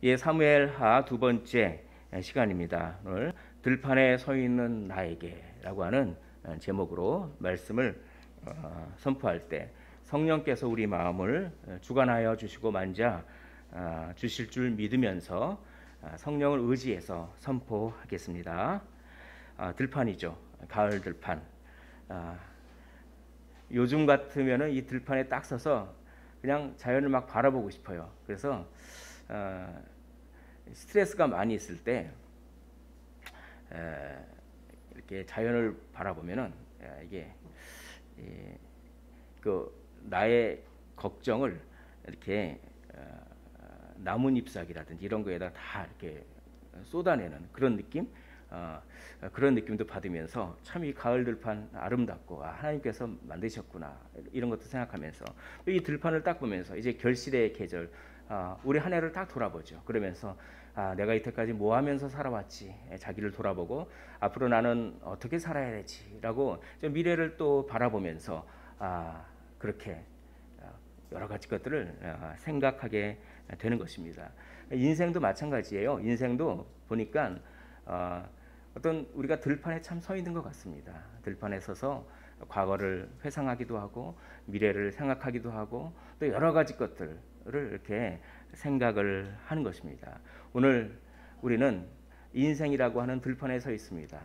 예, 사무엘하 두 번째 시간입니다. 오늘 들판에 서 있는 나에게라고 하는 제목으로 말씀을 선포할 때 성령께서 우리 마음을 주관하여 주시고 만져 주실 줄 믿으면서 성령을 의지해서 선포하겠습니다. 들판이죠. 가을 들판. 요즘 같으면은 이 들판에 딱 서서 그냥 자연을 막 바라보고 싶어요. 그래서 스트레스가 많이 있을 때 이렇게 자연을 바라보면은 이게 그 나의 걱정을 이렇게 나뭇잎사귀라든지 이런 거에다 다 이렇게 쏟아내는 그런 느낌, 그런 느낌도 받으면서 참 이 가을 들판 아름답고 하나님께서 만드셨구나 이런 것도 생각하면서 이 들판을 딱 보면서 이제 결실의 계절, 우리 한 해를 딱 돌아보죠. 그러면서 내가 이때까지 뭐 하면서 살아왔지, 자기를 돌아보고 앞으로 나는 어떻게 살아야 되지라고 미래를 또 바라보면서 그렇게 여러 가지 것들을 생각하게 되는 것입니다. 인생도 마찬가지예요. 인생도 보니까 어떤 우리가 들판에 참 서 있는 것 같습니다. 들판에 서서 과거를 회상하기도 하고 미래를 생각하기도 하고 또 여러 가지 것들을 이렇게 생각을 하는 것입니다. 오늘 우리는 인생이라고 하는 들판에 서 있습니다.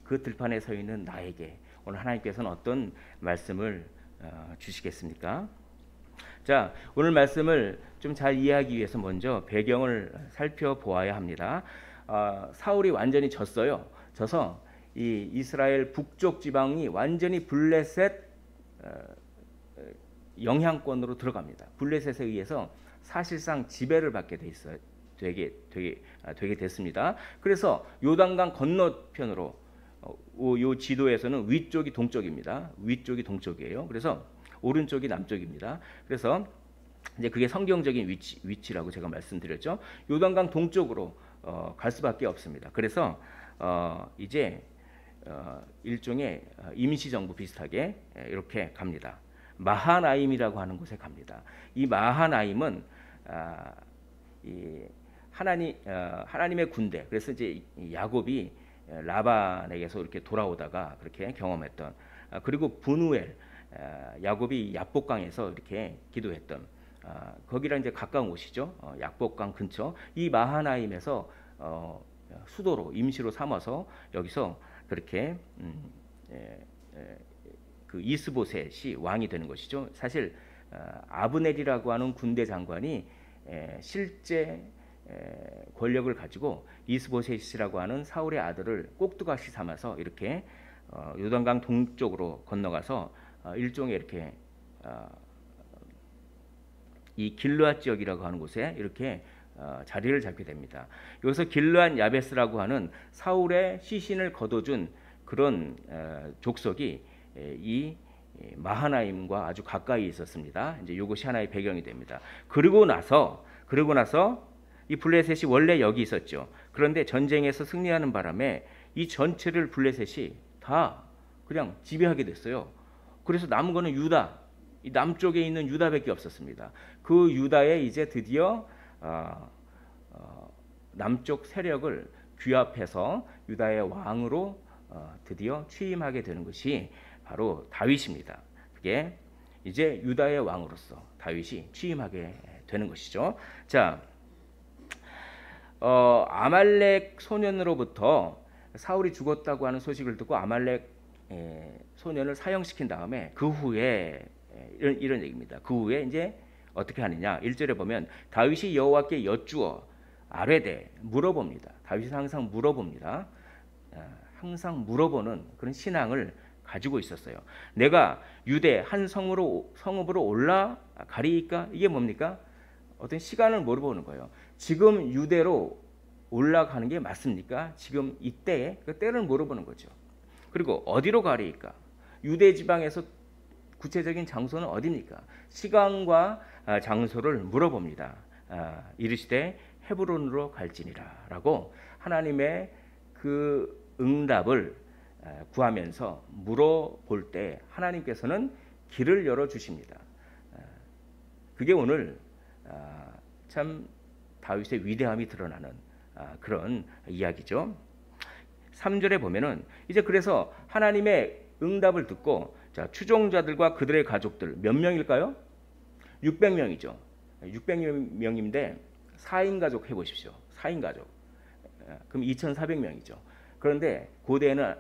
그 들판에 서 있는 나에게 오늘 하나님께서는 어떤 말씀을 주시겠습니까? 자, 오늘 말씀을 좀 잘 이해하기 위해서 먼저 배경을 살펴보아야 합니다. 사울이 완전히 졌어요. 져서 이 이스라엘 북쪽 지방이 완전히 블레셋 영향권으로 들어갑니다. 블레셋에 의해서 사실상 지배를 받게 돼 있어요. 되게 됐습니다. 그래서 요단강 건너편으로 요 지도에서는 위쪽이 동쪽입니다. 위쪽이 동쪽이에요. 그래서 오른쪽이 남쪽입니다. 그래서 이제 그게 성경적인 위치라고 제가 말씀드렸죠. 요단강 동쪽으로 갈 수밖에 없습니다. 그래서 이제 일종의 임시정부 비슷하게 이렇게 갑니다. 마하나임이라고 하는 곳에 갑니다. 이 마하나임은 이 하나님의 군대. 그래서 이제 야곱이 라반에게서 이렇게 돌아오다가 그렇게 경험했던, 그리고 분우엘, 야곱이 야복강에서 이렇게 기도했던, 거기랑 이제 가까운 곳이죠. 야복강 근처 이 마하나임에서 수도로 임시로 삼아서 여기서 그렇게 그 이스보셋이 왕이 되는 것이죠. 사실 아브넬이라고 하는 군대 장관이 실제 권력을 가지고 이스보셋이라고 하는 사울의 아들을 꼭두각시 삼아서 이렇게 요단강 동쪽으로 건너가서 일종의 이렇게 이 길르앗 지역이라고 하는 곳에 이렇게 자리를 잡게 됩니다. 여기서 길르앗 야베스라고 하는 사울의 시신을 거둬준 그런 족속이 이 마하나임과 아주 가까이 있었습니다. 이제 이것이 하나의 배경이 됩니다. 그리고 나서 이 블레셋이 원래 여기 있었죠. 그런데 전쟁에서 승리하는 바람에 이 전체를 블레셋이 다 그냥 지배하게 됐어요. 그래서 남은 거는 유다, 이 남쪽에 있는 유다밖에 없었습니다. 그 유다에 이제 드디어 남쪽 세력을 규합해서 유다의 왕으로 드디어 취임하게 되는 것이 바로 다윗입니다. 그게 이제 유다의 왕으로서 다윗이 취임하게 되는 것이죠. 자, 아말렉 소년으로부터 사울이 죽었다고 하는 소식을 듣고 아말렉 소년을 사형시킨 다음에 그 후에 이런 얘기입니다. 그 후에 이제 어떻게 하느냐? 1절에 보면 다윗이 여호와께 여쭈어 아뢰되 물어봅니다. 다윗이 항상 물어봅니다. 항상 물어보는 그런 신앙을 가지고 있었어요. 내가 유대 한 성읍으로 올라가리이까? 이게 뭡니까? 어떤 시간을 물어보는 거예요. 지금 유대로 올라가는 게 맞습니까? 지금 이때에 그 때를 물어보는 거죠. 그리고 어디로 가리이까? 유대 지방에서 구체적인 장소는 어디입니까? 시간과 장소를 물어봅니다. 이르시되 헤브론으로 갈지니라라고 하나님의 그 응답을 구하면서 물어볼 때 하나님께서는 길을 열어 주십니다. 그게 오늘 참 다윗의 위대함이 드러나는 그런 이야기죠. 3절에 보면은 이제 그래서 하나님의 응답을 듣고 자, 추종자들과 그들의 가족들 몇 명일까요? 600명이죠. 600명인데 4인 가족 해보십시오. 4인 가족. 그럼 2,400명이죠. 그런데 고대에는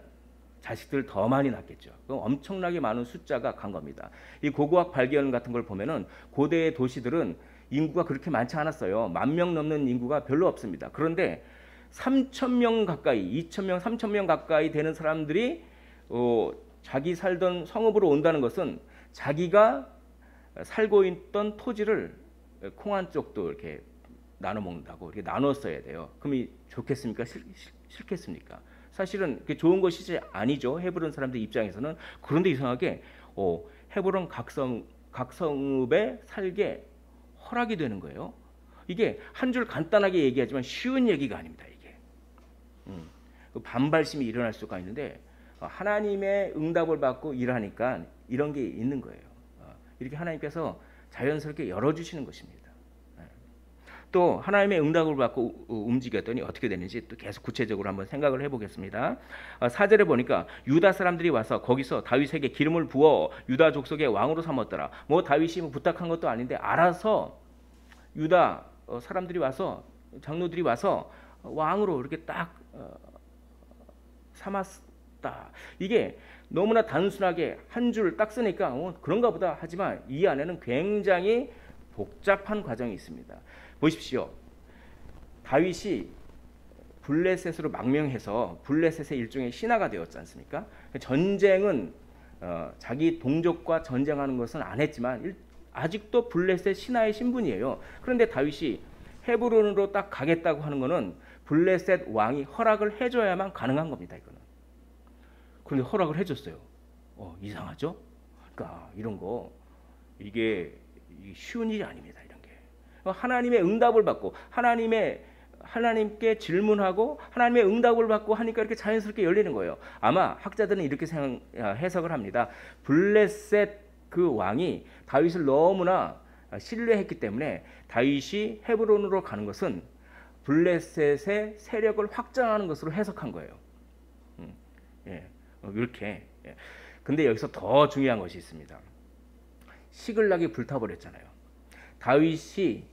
자식들 더 많이 낳겠죠. 그럼 엄청나게 많은 숫자가 간 겁니다. 이 고고학 발견 같은 걸 보면은 고대의 도시들은 인구가 그렇게 많지 않았어요. 10,000명 넘는 인구가 별로 없습니다. 그런데 3,000명 가까이, 2,000명, 3,000명 가까이 되는 사람들이 자기 살던 성읍으로 온다는 것은 자기가 살고 있던 토지를 콩 한 쪽도 이렇게 나눠 먹는다고 이렇게 나눴어야 돼요. 그럼 이 좋겠습니까? 싫겠습니까? 사실은 그게 좋은 것이지 아니죠. 헤브론 사람들 입장에서는. 그런데 이상하게 헤브론 각성읍에 살게 허락이 되는 거예요. 이게 한 줄 간단하게 얘기하지만 쉬운 얘기가 아닙니다. 이게 반발심이 일어날 수가 있는데 하나님의 응답을 받고 일하니까 이런 게 있는 거예요. 이렇게 하나님께서 자연스럽게 열어주시는 것입니다. 또 하나님의 응답을 받고 움직였더니 어떻게 되는지 또 계속 구체적으로 한번 생각을 해보겠습니다. 4절에 보니까 유다 사람들이 와서 거기서 다윗에게 기름을 부어 유다 족속의 왕으로 삼았더라. 뭐 다윗이 부탁한 것도 아닌데 알아서 유다 사람들이 와서 장로들이 와서 왕으로 이렇게 딱 삼았다. 이게 너무나 단순하게 한 줄 딱 쓰니까 그런가 보다 하지만 이 안에는 굉장히 복잡한 과정이 있습니다. 보십시오. 다윗이 블레셋으로 망명해서 블레셋의 일종의 신하가 되었지 않습니까? 전쟁은 자기 동족과 전쟁하는 것은 안 했지만 아직도 블레셋 신하의 신분이에요. 그런데 다윗이 헤브론으로 딱 가겠다고 하는 것은 블레셋 왕이 허락을 해줘야만 가능한 겁니다. 이거는. 그런데 허락을 해줬어요. 이상하죠? 그러니까 이런 거 이게 쉬운 일이 아닙니다. 이런 게 하나님의 응답을 받고 하나님께 질문하고 하나님의 응답을 받고 하니까 이렇게 자연스럽게 열리는 거예요. 아마 학자들은 이렇게 해석을 합니다. 블레셋 그 왕이 다윗을 너무나 신뢰했기 때문에 다윗이 헤브론으로 가는 것은 블레셋의 세력을 확장하는 것으로 해석한 거예요. 이렇게. 근데 여기서 더 중요한 것이 있습니다. 시글락이 불타버렸잖아요. 다윗이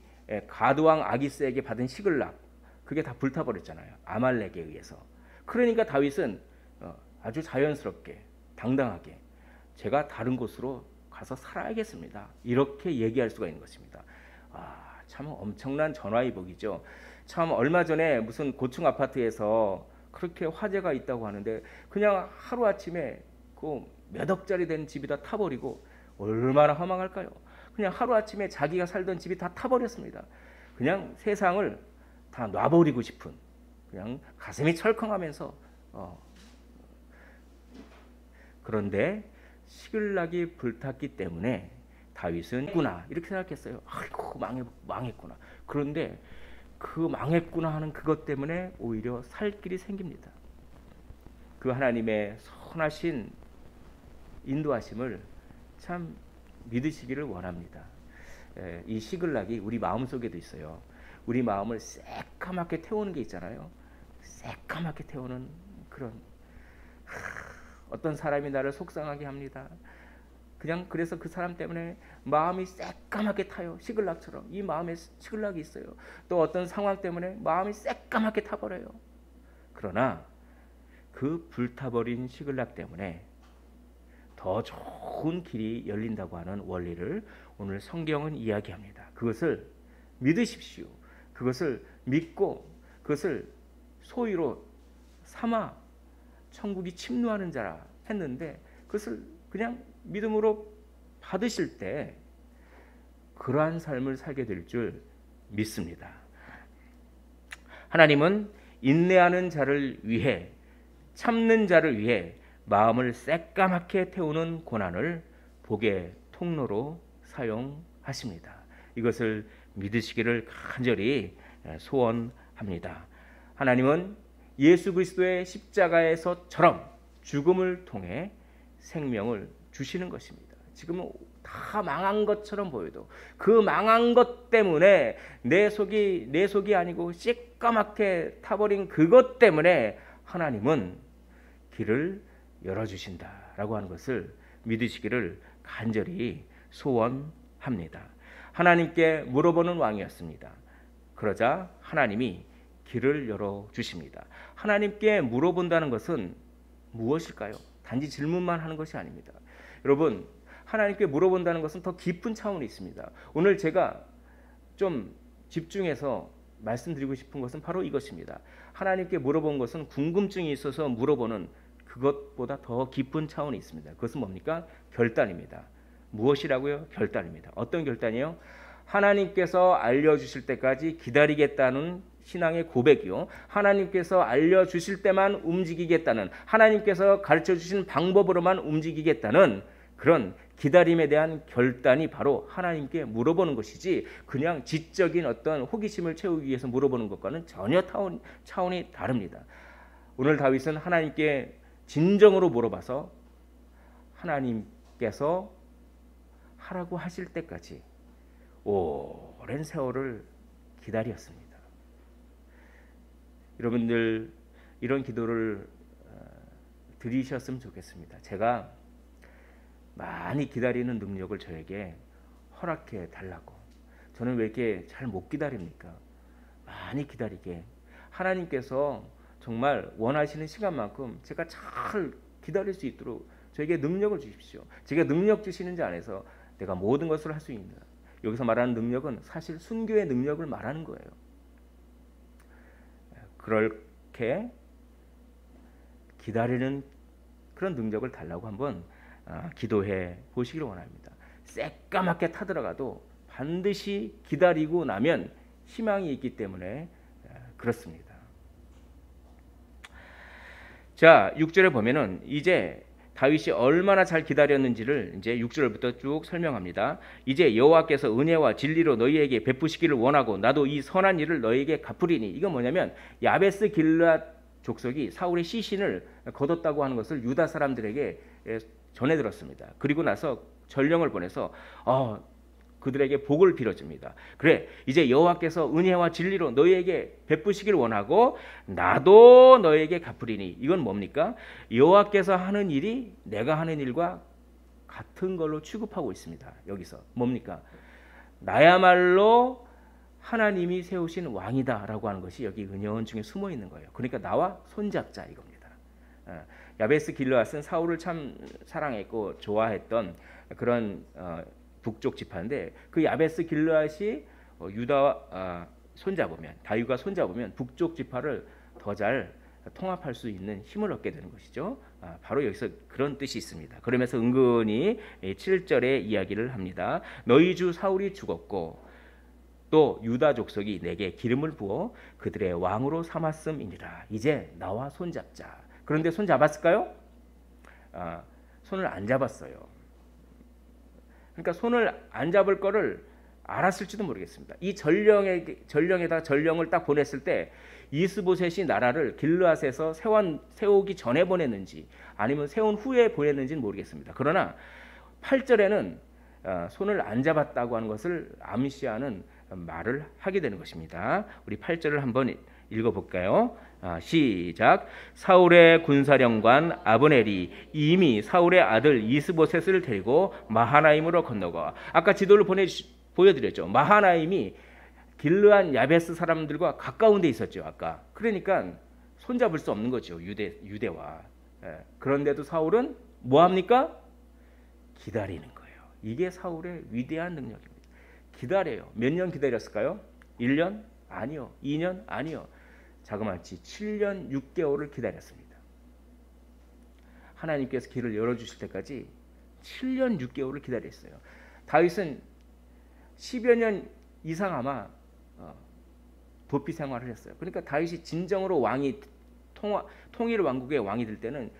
가드왕 아기스에게 받은 시글락, 그게 다 불타버렸잖아요. 아말렉에 의해서. 그러니까 다윗은 아주 자연스럽게 당당하게 제가 다른 곳으로 가서 살아야겠습니다. 이렇게 얘기할 수가 있는 것입니다. 참 엄청난 전화위복이죠. 참 얼마 전에 무슨 고층 아파트에서 그렇게 화재가 있다고 하는데 그냥 하루아침에 그 몇 억짜리 된 집이 다 타버리고 얼마나 허망할까요? 그냥 하루아침에 자기가 살던 집이 다 타버렸습니다. 그냥 세상을 다 놔버리고 싶은, 그냥 가슴이 철컹하면서 그런데 시글락이 불탔기 때문에 다윗은 했구나 이렇게 생각했어요. 아이고 망했구나. 그런데 그 망했구나 하는 그것 때문에 오히려 살 길이 생깁니다. 그 하나님의 선하신 인도하심을 참 믿으시기를 원합니다. 이 시글락이 우리 마음속에도 있어요. 우리 마음을 새까맣게 태우는 게 있잖아요. 새까맣게 태우는 그런 어떤 사람이 나를 속상하게 합니다. 그냥 그래서 그 사람 때문에 마음이 새까맣게 타요. 시글락처럼 이 마음에 시글락이 있어요. 또 어떤 상황 때문에 마음이 새까맣게 타버려요. 그러나 그 불타버린 시글락 때문에 더 좋은 길이 열린다고 하는 원리를 오늘 성경은 이야기합니다. 그것을 믿으십시오. 그것을 믿고 그것을 소위로 삼아 천국이 침노하는 자라 했는데 그것을 그냥 믿음으로 받으실 때 그러한 삶을 살게 될 줄 믿습니다. 하나님은 인내하는 자를 위해 참는 자를 위해 마음을 새까맣게 태우는 고난을 복의 통로로 사용하십니다. 이것을 믿으시기를 간절히 소원합니다. 하나님은 예수 그리스도의 십자가에서처럼 죽음을 통해 생명을 주시는 것입니다. 지금은 다 망한 것처럼 보여도 그 망한 것 때문에 내 속이 아니고 새까맣게 타버린 그것 때문에 하나님은 길을 열어주신다라고 하는 것을 믿으시기를 간절히 소원합니다. 하나님께 물어보는 왕이었습니다. 그러자 하나님이 길을 열어주십니다. 하나님께 물어본다는 것은 무엇일까요? 단지 질문만 하는 것이 아닙니다. 여러분, 하나님께 물어본다는 것은 더 깊은 차원이 있습니다. 오늘 제가 좀 집중해서 말씀드리고 싶은 것은 바로 이것입니다. 하나님께 물어본 것은 궁금증이 있어서 물어보는 그것보다 더 깊은 차원이 있습니다. 그것은 뭡니까? 결단입니다. 무엇이라고요? 결단입니다. 어떤 결단이요? 하나님께서 알려주실 때까지 기다리겠다는 신앙의 고백이요. 하나님께서 알려주실 때만 움직이겠다는, 하나님께서 가르쳐주신 방법으로만 움직이겠다는 그런 기다림에 대한 결단이 바로 하나님께 물어보는 것이지, 그냥 지적인 어떤 호기심을 채우기 위해서 물어보는 것과는 전혀 차원이 다릅니다. 오늘 다윗은 하나님께 진정으로 물어봐서 하나님께서 하라고 하실 때까지 오랜 세월을 기다렸습니다. 여러분들 이런 기도를 드리셨으면 좋겠습니다. 제가 많이 기다리는 능력을 저에게 허락해 달라고. 저는 왜 이렇게 잘 못 기다립니까? 많이 기다리게 하나님께서 정말 원하시는 시간만큼 제가 잘 기다릴 수 있도록 저에게 능력을 주십시오. 제가 능력 주시는 자 안에서 내가 모든 것을 할 수 있는, 여기서 말하는 능력은 사실 순교의 능력을 말하는 거예요. 그렇게 기다리는 그런 능력을 달라고 한번 기도해 보시기를 원합니다. 새까맣게 타들어가도 반드시 기다리고 나면 희망이 있기 때문에 그렇습니다. 자, 6절에 보면은 이제 다윗이 얼마나 잘 기다렸는지를 이제 6절부터 쭉 설명합니다. 이제 여호와께서 은혜와 진리로 너희에게 베푸시기를 원하고 나도 이 선한 일을 너희에게 갚으리니. 이건 뭐냐면 야베스 길르앗 족속이 사울의 시신을 거뒀다고 하는 것을 유다 사람들에게 전해 들었습니다. 그리고 나서 전령을 보내서 그들에게 복을 빌어줍니다. 그래, 이제 여호와께서 은혜와 진리로 너희에게 베푸시길 원하고 나도 너희에게 갚으리니. 이건 뭡니까? 여호와께서 하는 일이 내가 하는 일과 같은 걸로 취급하고 있습니다. 여기서 뭡니까? 나야말로 하나님이 세우신 왕이다라고 하는 것이 여기 은연 중에 숨어 있는 거예요. 그러니까 나와 손잡자 이겁니다. 야베스 길르앗은 사울을 참 사랑했고 좋아했던 그런 북쪽 지파인데, 그 야베스 길르앗이 유다와 손잡으면, 다윗과 손잡으면 북쪽 지파를 더 잘 통합할 수 있는 힘을 얻게 되는 것이죠. 바로 여기서 그런 뜻이 있습니다. 그러면서 은근히 7절에 이야기를 합니다. 너희 주 사울이 죽었고 또 유다 족속이 내게 기름을 부어 그들의 왕으로 삼았음이니라. 이제 나와 손잡자. 그런데 손 잡았을까요? 손을 안 잡았어요. 그러니까 손을 안 잡을 거를 알았을지도 모르겠습니다. 이 전령에다 전령을 딱 보냈을 때 이스보셋이 나라를 길르앗에서 세우기 전에 보냈는지 아니면 세운 후에 보냈는지는 모르겠습니다. 그러나 8절에는 손을 안 잡았다고 하는 것을 암시하는 말을 하게 되는 것입니다. 우리 8절을 한번 읽어볼까요? 시작. 사울의 군사령관 아브넬이 이미 사울의 아들 이스보셋을 데리고 마하나임으로 건너가. 아까 지도를 보여드렸죠. 마하나임이 길르앗 야베스 사람들과 가까운 데 있었죠. 아까. 그러니까 손잡을 수 없는 거죠. 유대와. 그런데도 사울은 뭐합니까? 기다리는 거예요. 이게 사울의 위대한 능력입니다. 기다려요. 몇 년 기다렸을까요? 1년? 아니요. 2년? 아니요. 자그마치 7년 6개월을 기다렸습니다. 하나님께서 길을 열어주실 때까지 7년 6개월을 기다렸어요. 다윗은 10여 년 이상 아마 도피 생활을 했어요. 그러니까 다윗이 진정으로 왕이 통일 왕국의 왕이 될 때는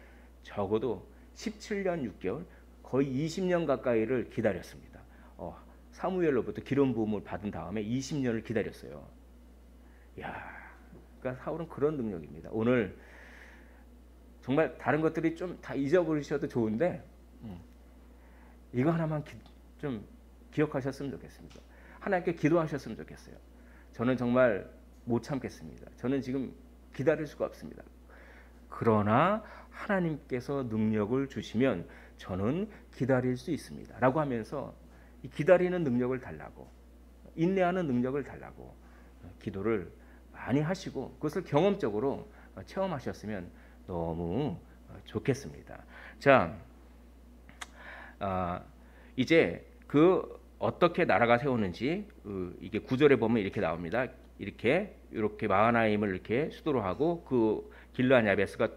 적어도 17년 6개월, 거의 20년 가까이를 기다렸습니다. 사무엘로부터 기름 부음을 받은 다음에 20년을 기다렸어요. 그러니까 사울은 그런 능력입니다. 오늘 정말 다른 것들이 좀 다 잊어버리셔도 좋은데 이거 하나만 좀 기억하셨으면 좋겠습니다. 하나님께 기도하셨으면 좋겠어요. 저는 정말 못 참겠습니다. 저는 지금 기다릴 수가 없습니다. 그러나 하나님께서 능력을 주시면 저는 기다릴 수 있습니다. 라고 하면서 이 기다리는 능력을 달라고, 인내하는 능력을 달라고 기도를 많이 하시고 그것을 경험적으로 체험하셨으면 너무 좋겠습니다. 자, 이제 그 어떻게 나라가 세우는지 이게 9절에 보면 이렇게 나옵니다. 이렇게 마하나임을 이렇게 수도로 하고 그 길르앗 야베스가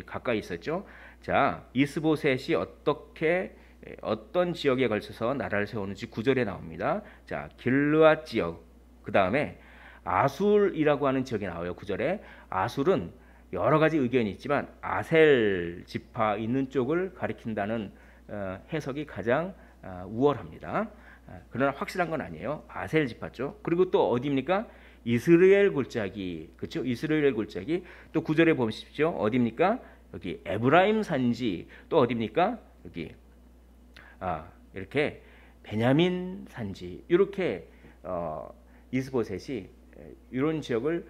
가까이 있었죠. 자, 이스보셋이 어떤 지역에 걸쳐서 나라를 세우는지 9절에 나옵니다. 자, 길르앗 지역, 그 다음에 아술이라고 하는 지역이 나와요. 9절에 아술은 여러 가지 의견이 있지만 아셀 지파 있는 쪽을 가리킨다는 해석이 가장 우월합니다. 그러나 확실한 건 아니에요. 아셀 지파 쪽. 그리고 또 어디입니까? 이스라엘 골짜기, 그렇죠? 이스라엘 골짜기. 또 9절에 보십시오. 어디입니까? 여기 에브라임 산지. 또 어디입니까? 여기 이렇게 베냐민 산지. 이렇게 이스보셋이 이런 지역을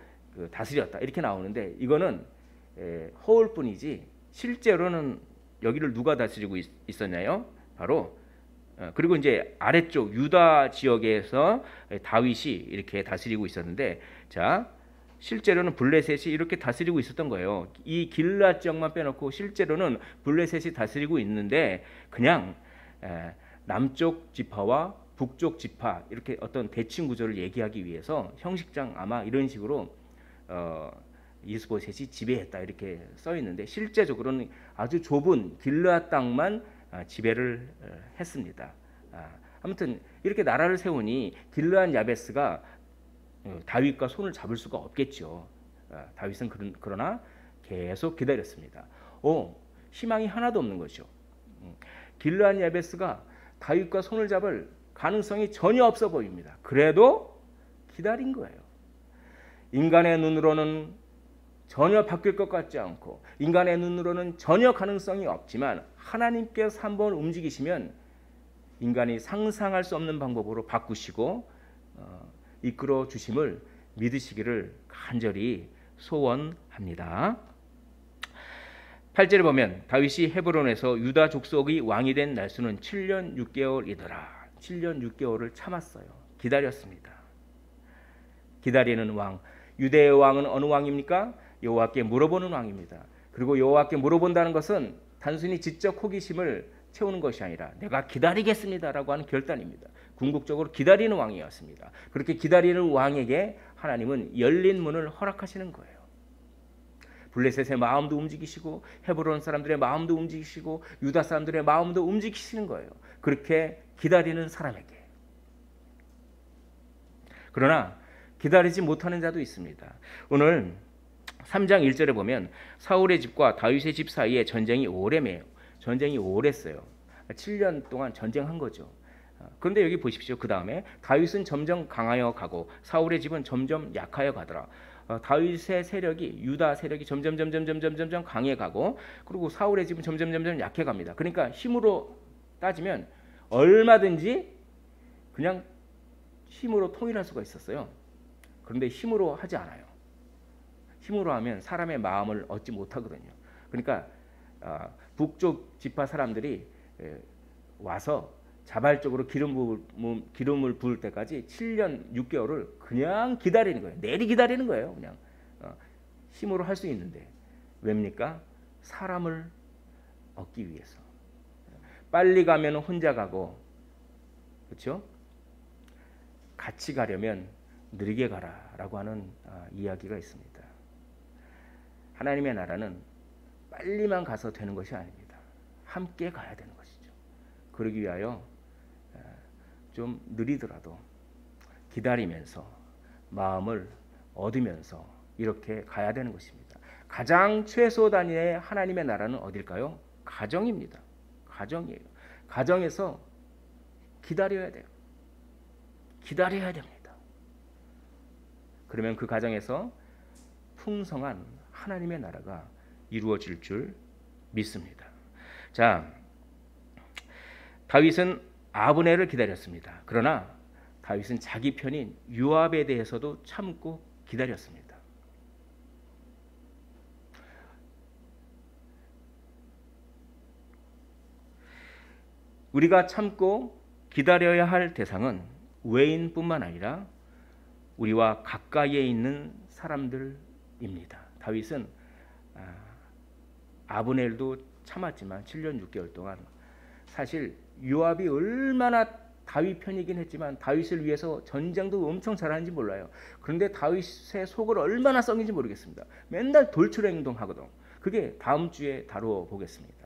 다스렸다. 이렇게 나오는데 이거는 허울뿐이지 실제로는 여기를 누가 다스리고 있었나요? 바로 그리고 이제 아래쪽 유다 지역에서 다윗이 이렇게 다스리고 있었는데, 자, 실제로는 블레셋이 이렇게 다스리고 있었던 거예요. 이 길르앗 지역만 빼놓고 실제로는 블레셋이 다스리고 있는데 그냥 남쪽 지파와 북쪽 지파 이렇게 어떤 대칭 구조를 얘기하기 위해서 형식상 아마 이런 식으로 이스보셋이 지배했다 이렇게 써 있는데 실제적으로는 아주 좁은 길르앗 땅만 지배를 했습니다. 아무튼 이렇게 나라를 세우니 길르앗 야베스가 다윗과 손을 잡을 수가 없겠죠. 다윗은 그러나 계속 기다렸습니다. 희망이 하나도 없는 거죠. 길르앗 야베스가 다윗과 손을 잡을 가능성이 전혀 없어 보입니다. 그래도 기다린 거예요. 인간의 눈으로는 전혀 바뀔 것 같지 않고 인간의 눈으로는 전혀 가능성이 없지만 하나님께서 한번 움직이시면 인간이 상상할 수 없는 방법으로 바꾸시고 이끌어 주심을 믿으시기를 간절히 소원합니다. 8절에 보면 다윗이 헤브론에서 유다 족속의 왕이 된 날수는 7년 6개월이더라. 7년 6개월을 참았어요. 기다렸습니다. 기다리는 왕. 유대의 왕은 어느 왕입니까? 여호와께 물어보는 왕입니다. 그리고 여호와께 물어본다는 것은 단순히 지적 호기심을 채우는 것이 아니라 내가 기다리겠습니다라고 하는 결단입니다. 궁극적으로 기다리는 왕이었습니다. 그렇게 기다리는 왕에게 하나님은 열린 문을 허락하시는 거예요. 블레셋의 마음도 움직이시고 헤브론 사람들의 마음도 움직이시고 유다 사람들의 마음도 움직이시는 거예요. 그렇게 기다리는 사람에게. 그러나 기다리지 못하는 자도 있습니다. 오늘 3장 1절에 보면 사울의 집과 다윗의 집 사이에 전쟁이 오래매요. 전쟁이 오랬어요. 7년 동안 전쟁한 거죠. 그런데 여기 보십시오. 그 다음에 다윗은 점점 강하여 가고 사울의 집은 점점 약하여 가더라. 다윗의 세력이 유다 세력이 점점 강해 가고 그리고 사울의 집은 점점 약해 갑니다. 그러니까 힘으로 따지면 얼마든지 그냥 힘으로 통일할 수가 있었어요. 그런데 힘으로 하지 않아요. 힘으로 하면 사람의 마음을 얻지 못하거든요. 그러니까 북쪽 지파 사람들이 와서 자발적으로 기름을 부을 때까지 7년 6개월을 그냥 기다리는 거예요. 내리 기다리는 거예요. 그냥 힘으로 할 수 있는데 왜입니까? 사람을 얻기 위해서. 빨리 가면 혼자 가고, 그렇죠? 같이 가려면 느리게 가라라고 하는 이야기가 있습니다. 하나님의 나라는 빨리만 가서 되는 것이 아닙니다. 함께 가야 되는 것이죠. 그러기 위하여 좀 느리더라도 기다리면서 마음을 얻으면서 이렇게 가야 되는 것입니다. 가장 최소 단위의 하나님의 나라는 어딜까요? 가정입니다. 가정이에요. 가정에서 기다려야 돼요. 기다려야 됩니다. 그러면 그 가정에서 풍성한 하나님의 나라가 이루어질 줄 믿습니다. 자, 다윗은 아브넬을 기다렸습니다. 그러나 다윗은 자기 편인 요압에 대해서도 참고 기다렸습니다. 우리가 참고 기다려야 할 대상은 외인뿐만 아니라 우리와 가까이에 있는 사람들입니다. 다윗은 아브넬도 참았지만 7년 6개월 동안 사실 요압이 얼마나 다윗 편이긴 했지만 다윗을 위해서 전쟁도 엄청 잘하는지 몰라요. 그런데 다윗의 속을 얼마나 썩인지 모르겠습니다. 맨날 돌출 행동하거든. 그게 다음 주에 다루어 보겠습니다.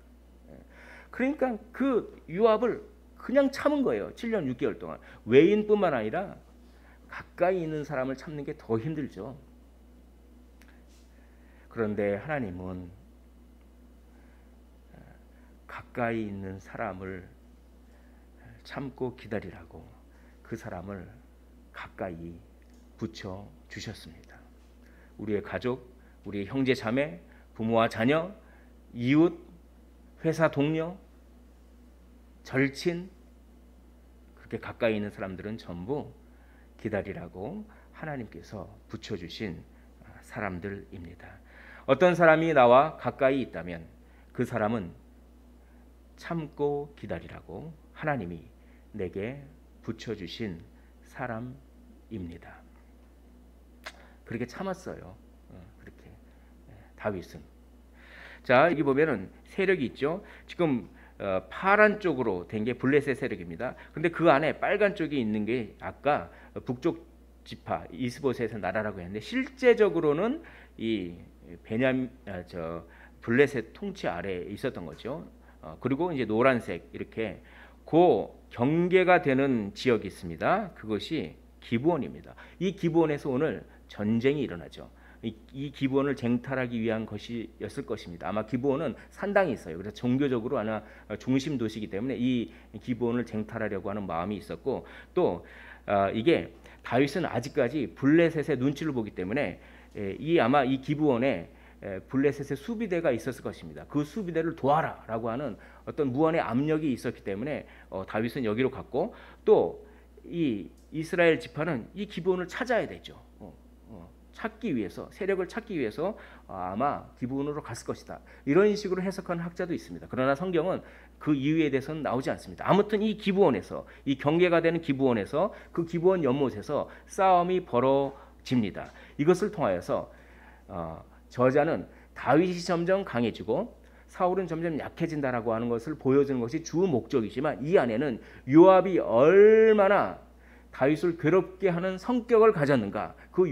그러니까 그 요압을 그냥 참은 거예요. 7년 6개월 동안. 외인뿐만 아니라 가까이 있는 사람을 참는 게 더 힘들죠. 그런데 하나님은 가까이 있는 사람을 참고 기다리라고 그 사람을 가까이 붙여 주셨습니다. 우리의 가족, 우리의 형제 자매, 부모와 자녀, 이웃, 회사 동료, 절친, 그렇게 가까이 있는 사람들은 전부 기다리라고 하나님께서 붙여주신 사람들입니다. 어떤 사람이 나와 가까이 있다면 그 사람은 참고 기다리라고 하나님이 내게 붙여주신 사람입니다. 그렇게 참았어요. 그렇게 다윗은. 자, 여기 보면은 세력이 있죠. 지금 파란 쪽으로 된 게 블레셋 세력입니다. 근데 그 안에 빨간 쪽이 있는 게 아까 북쪽 지파 이스보셋의 나라라고 했는데 실제적으로는 이 블레셋 통치 아래에 있었던 거죠. 그리고 이제 노란색 이렇게 그 경계가 되는 지역이 있습니다. 그것이 기브온입니다. 이 기브온에서 오늘 전쟁이 일어나죠. 이 기브온을 쟁탈하기 위한 것이었을 것입니다. 아마 기브온은 산당이 있어요. 그래서 종교적으로 하나 중심 도시이기 때문에 이 기브온을 쟁탈하려고 하는 마음이 있었고 또 이게 다윗은 아직까지 블레셋의 눈치를 보기 때문에 아마 이 기브온에 블레셋의 수비대가 있었을 것입니다. 그 수비대를 도와라라고 하는 어떤 무한의 압력이 있었기 때문에 다윗은 여기로 갔고 또 이 이스라엘 지파는 이 기브온을 찾아야 되죠. 찾기 위해서 세력을 찾기 위해서 아마 기브온으로 갔을 것이다. 이런 식으로 해석하는 학자도 있습니다. 그러나 성경은 그 이유에 대해서는 나오지 않습니다. 아무튼 이 기브온에서 이 경계가 되는 기브온에서 그 기브온 연못에서 싸움이 벌어집니다. 이것을 통하여서 저자는 다윗이 점점 강해지고 사울은 점점 약해진다라고 하는 것을 보여주는 것이 주 목적이지만 이 안에는 요압이 얼마나 다윗을 괴롭게 하는 성격을 가졌는가 그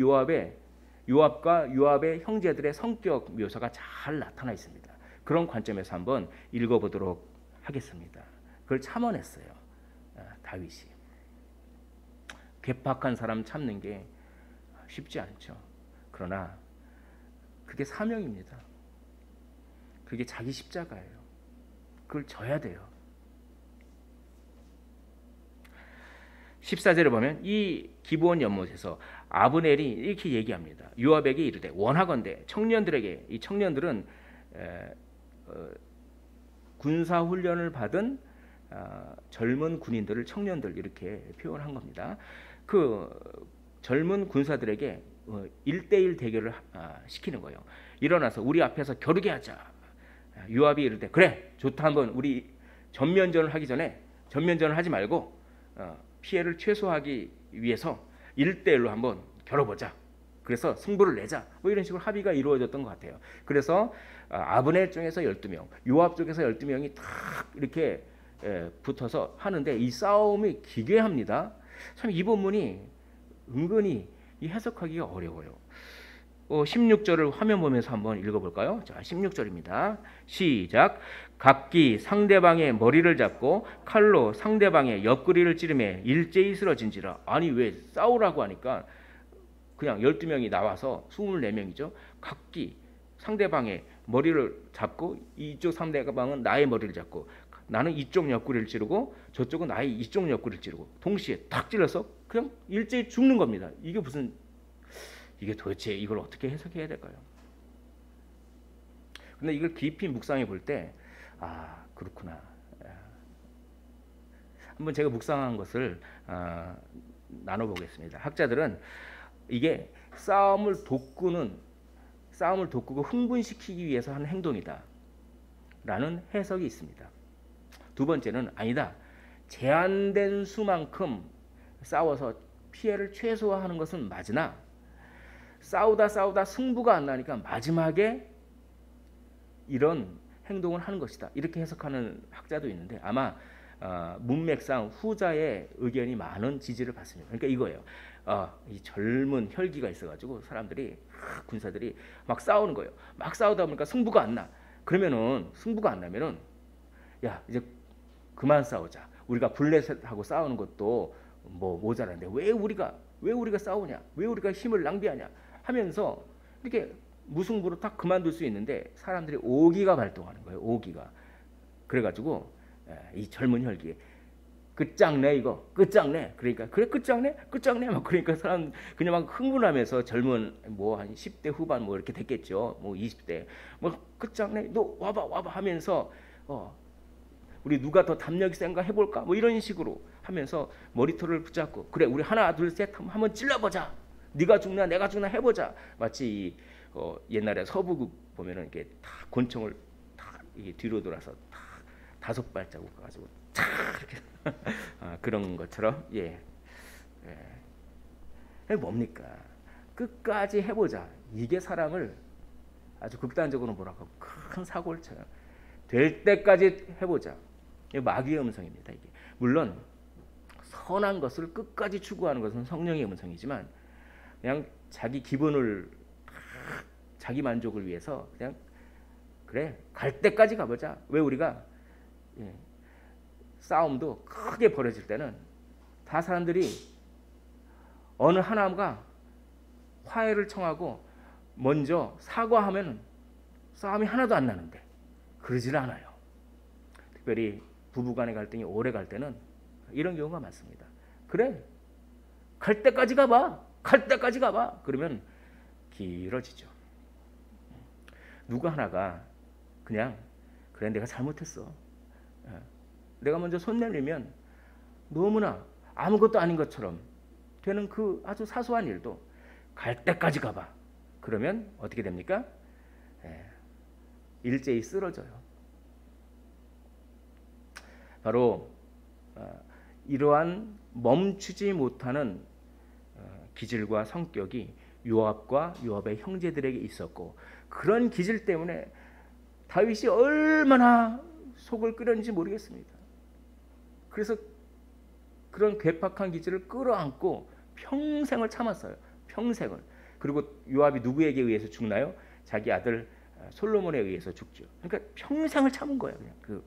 요압과 요압의 형제들의 성격 묘사가 잘 나타나 있습니다. 그런 관점에서 한번 읽어보도록 하겠습니다. 그걸 참아냈어요. 다윗이. 괴팍한 사람 참는 게 쉽지 않죠. 그러나 그게 사명입니다. 그게 자기 십자가예요. 그걸 져야 돼요. 14절에 보면 이 기브온 연못에서 아브넬이 이렇게 얘기합니다. 요압에게 이르되 원하건대 청년들에게 이 청년들은 군사 훈련을 받은 젊은 군인들을 청년들 이렇게 표현한 겁니다. 그 젊은 군사들에게 1대1 대결을 시키는 거예요. 일어나서 우리 앞에서 겨루게 하자. 요압이 이럴 때 그래 좋다 한번 우리 전면전을 하기 전에 전면전을 하지 말고 피해를 최소화하기 위해서 1대1로 한번 겨뤄보자. 그래서 승부를 내자. 뭐 이런 식으로 합의가 이루어졌던 것 같아요. 그래서 아브넬 쪽에서 12명, 요압 쪽에서 12명이 탁 이렇게 붙어서 하는데 이 싸움이 기괴합니다. 참 이 본문이 은근히 해석하기가 어려워요. 16절을 화면 보면서 한번 읽어볼까요? 자, 16절입니다. 시작. 각기 상대방의 머리를 잡고 칼로 상대방의 옆구리를 찌르매 일제히 쓰러진지라. 아니 왜 싸우라고 하니까 그냥 12명이 나와서 24명이죠. 각기 상대방의 머리를 잡고 이쪽 상대방은 나의 머리를 잡고 나는 이쪽 옆구리를 찌르고 저쪽은 나의 이쪽 옆구리를 찌르고 동시에 탁 찔러서 그냥 일제히 죽는 겁니다. 이게 도대체 이걸 어떻게 해석해야 될까요? 근데 이걸 깊이 묵상해 볼 때 그렇구나. 한번 제가 묵상한 것을 나눠보겠습니다. 학자들은 이게 싸움을 돋구고 흥분시키기 위해서 하는 행동이다 라는 해석이 있습니다. 두 번째는 아니다. 제한된 수만큼 싸워서 피해를 최소화하는 것은 맞으나 싸우다 승부가 안 나니까 마지막에 이런 행동을 하는 것이다. 이렇게 해석하는 학자도 있는데 아마 문맥상 후자의 의견이 많은 지지를 받습니다. 그러니까 이거예요. 이 젊은 혈기가 있어가지고 사람들이 군사들이 막 싸우는 거예요. 막 싸우다 보니까 승부가 안 나. 그러면은 승부가 안 나면은 야 이제 그만 싸우자. 우리가 블레셋하고 싸우는 것도 뭐 모자란데 왜 우리가 싸우냐? 왜 우리가 힘을 낭비하냐? 하면서 이렇게 무승부로 딱 그만둘 수 있는데 사람들이 오기가 발동하는 거예요. 오기가. 그래가지고 이 젊은 혈기에 끝장내 이거 끝장내 그러니까 그래 끝장내 막 그러니까 사람 그냥 막 흥분하면서 젊은 뭐 한 10대 후반 뭐 이렇게 됐겠죠. 뭐 20대 뭐 끝장내 너 와봐 하면서 우리 누가 더 담력이 센가 해볼까 뭐 이런 식으로 하면서 머리털을 붙잡고 그래 우리 하나 둘 셋 한번 찔러보자. 네가 죽나 내가 죽나 해보자. 마치 옛날에 서부극 보면은 이렇게 다 권총을 다 이게 뒤로 돌아서 다 5발자국 가지고 차 이렇게 그런 것처럼 이게 뭡니까? 끝까지 해보자. 이게 사람을 아주 극단적으로 뭐라고 큰 사고를 쳐요. 될 때까지 해보자. 마귀의 음성입니다. 이게 물론 선한 것을 끝까지 추구하는 것은 성령의 음성이지만 그냥 자기 기분을 자기 만족을 위해서 그냥 그래 갈 때까지 가보자. 왜 우리가 싸움도 크게 벌어질 때는 다 사람들이 어느 하나가 화해를 청하고 먼저 사과하면 싸움이 하나도 안 나는데 그러질 않아요. 특별히 부부간의 갈등이 오래 갈 때는 이런 경우가 많습니다. 그래 갈 때까지 가봐. 그러면 길어지죠. 누구 하나가 그냥 그래 내가 잘못했어. 내가 먼저 손 내밀면 너무나 아무것도 아닌 것처럼 되는 그 아주 사소한 일도 갈 때까지 가봐. 그러면 어떻게 됩니까? 일제히 쓰러져요. 바로 이러한 멈추지 못하는 기질과 성격이 요압과 요압의 형제들에게 있었고 그런 기질 때문에 다윗이 얼마나 속을 끓였는지 모르겠습니다. 그래서 그런 괴팍한 기질을 끌어안고 평생을 참았어요. 평생을. 그리고 요압이 누구에게 의해서 죽나요? 자기 아들 솔로몬에 의해서 죽죠. 그러니까 평생을 참은 거예요. 그냥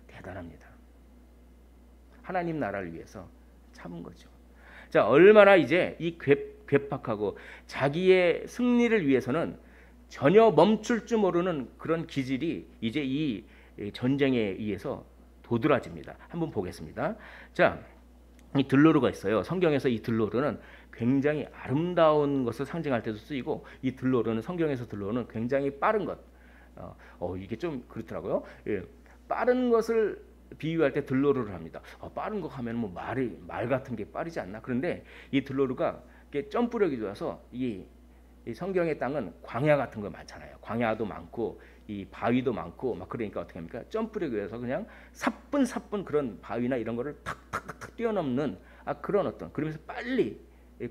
대단합니다. 하나님 나라를 위해서 참은 거죠. 자, 얼마나 이제 이 괴팍하고 자기의 승리를 위해서는 전혀 멈출 줄 모르는 그런 기질이 이제 이 전쟁에 의해서 도드라집니다. 한번 보겠습니다. 자, 이 들로르가 있어요. 성경에서 이 들로르는 굉장히 아름다운 것을 상징할 때도 쓰이고 이 들로르는 성경에서 들로르는 굉장히 빠른 것. 이게 좀 그렇더라고요. 빠른 것을 비유할 때 들로르를 합니다. 빠른 거 하면 뭐 말 같은 게 빠르지 않나? 그런데 이 들로르가 점프력이 좋아서 이 성경의 땅은 광야 같은 거 많잖아요. 광야도 많고 이 바위도 많고 막 그러니까 어떻게 합니까? 점프력에 의해서 그냥 사뿐사뿐 그런 바위나 이런 거를 탁탁탁 뛰어넘는 그런 어떤 그러면서 빨리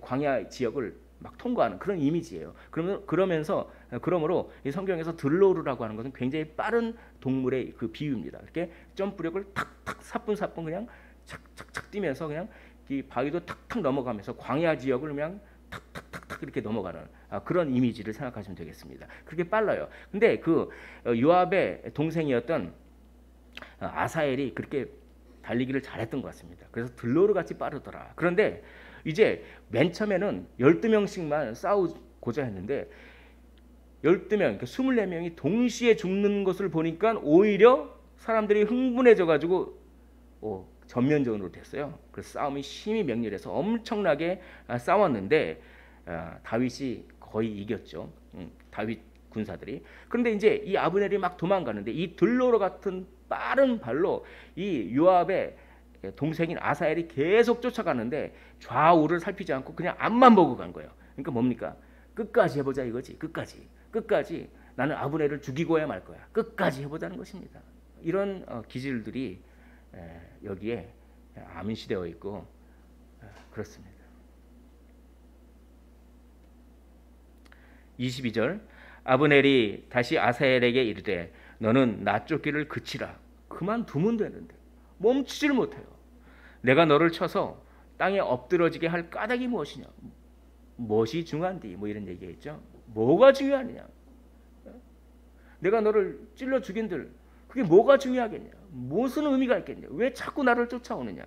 광야 지역을 막 통과하는 그런 이미지예요. 그러므로 이 성경에서 들로르라고 하는 것은 굉장히 빠른 동물의 그 비유입니다. 이렇게 점프력을 탁탁 사뿐사뿐 그냥 착착착 뛰면서 그냥 이 바위도 탁탁 넘어가면서 광야 지역을 그냥 탁탁탁탁 이렇게 넘어가는 그런 이미지를 생각하시면 되겠습니다. 그렇게 빨라요. 근데 그 요압의 동생이었던 아사엘이 그렇게 달리기를 잘했던 것 같습니다. 그래서 들로르 같이 빠르더라. 그런데 이제 맨 처음에는 12명씩만 싸우고자 했는데 12명, 그러니까 24명이 동시에 죽는 것을 보니까 오히려 사람들이 흥분해져 가지고 전면전으로 됐어요. 그래서 싸움이 심히 맹렬해서 엄청나게 싸웠는데 다윗이 거의 이겼죠. 다윗 군사들이. 그런데 이제 이 아브넬이 막 도망가는데 이 들로르 같은 빠른 발로 이 요압의 동생인 아사엘이 계속 쫓아가는데 좌우를 살피지 않고 그냥 앞만 보고 간 거예요. 그러니까 뭡니까? 끝까지 해보자 이거지. 끝까지 나는 아브넬을 죽이고야 말 거야. 끝까지 해보자는 것입니다. 이런 기질들이 여기에 암시되어 있고 그렇습니다. 22절 아브넬이 다시 아사엘에게 이르되 너는 나 쫓기를 그치라. 그만두면 되는데 멈추질 못해요. 내가 너를 쳐서 땅에 엎드러지게 할 까닭이 무엇이냐. 무엇이 중요한디 뭐 이런 얘기했죠. 뭐가 중요하느냐. 내가 너를 찔러 죽인들 그게 뭐가 중요하겠냐. 무슨 의미가 있겠냐. 왜 자꾸 나를 쫓아오느냐.